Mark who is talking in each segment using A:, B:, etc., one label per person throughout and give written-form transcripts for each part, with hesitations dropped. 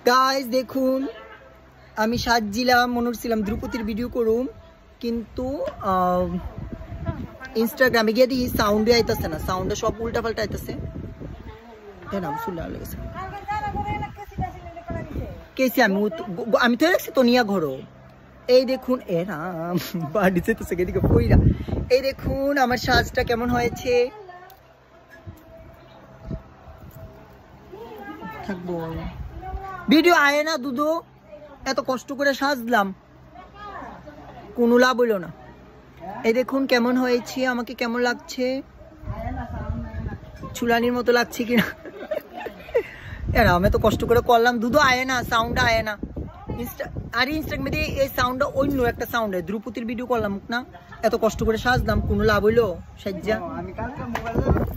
A: Guys দেখুন আমি সাজছিলাম মনে করছিলাম দ্রুপদীর ভিডিও করুম কিন্তু ইনস্টাগ্রামে গিয়ে দেখি সাউন্ডে আইতাছে না, সাউন্ডে সব উল্টা পাল্টা আইতাছে। নাম শুনলে লেগেছে কেসি আমি তো রাখছি তো নিয়া ঘরো। এই দেখুন এরাম বাড়ি যেতেছে এদিকে পইরা। এই দেখুন আমার সাজটা কেমন হয়েছে। থাকবো ভিডিও আয় না দুদো, এত কষ্ট করে সাজলাম কোনো লাভ হইল না। এই দেখুন কেমন হয়েছে, আমাকে কেমন লাগছে, চুলানির মতো লাগছে কিনা। আমি তো কষ্ট করে করলাম, দুধও আয় না, সাউন্ড আয় না। আর ইনস্টাগ্রামে দিয়ে এই সাউন্ডটা অন্য একটা সাউন্ড হয়। দ্রুপদীর ভিডিও করলাম না, এত কষ্ট করে সাজলাম কোনো লাভ হইলো? সাজ্জা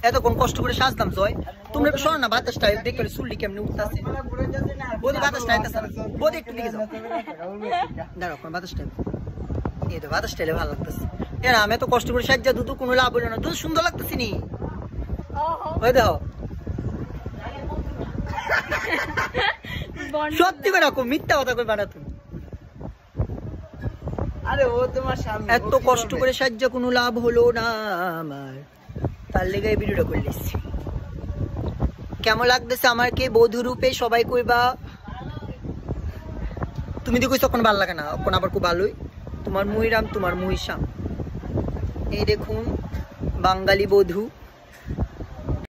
A: এতক্ষণ কষ্ট করে সাজলাম জয়, তোমরা শোনো না বাতাসটা দেখে চুল্লি কেমনি উঠতেছে। বোধ বাতাসটা আইতেছে না, বোধ একটু দিকে যাও, দাঁড়াও বাতাসটা, এই তো বাতাসটা এলে ভালো লাগতেছে। আমি এত কষ্ট করে সাজ্জা দুধ কোনো লাভ হইলো না, দুধ সুন্দর লাগতেছে নি ওই দেখো। সত্যি করে রাখো, মিথ্যা কথা কই বানা তুমি। আরে ও তোমার সামনে এত কষ্ট করে সাজ্জা কোনো লাভ হলো না আমার, তার লেগে এই ভিডিওটা করে নিচ্ছি। কেমন লাগতেছে আমাকে বধূ রূপে সবাই কইবা। তুমি তো কইছো তখন ভালো লাগে না, এখন আবার খুব ভালোই। তোমার মুহিরাম তোমার মহিষাম। এই দেখুন বাঙালি বধূ।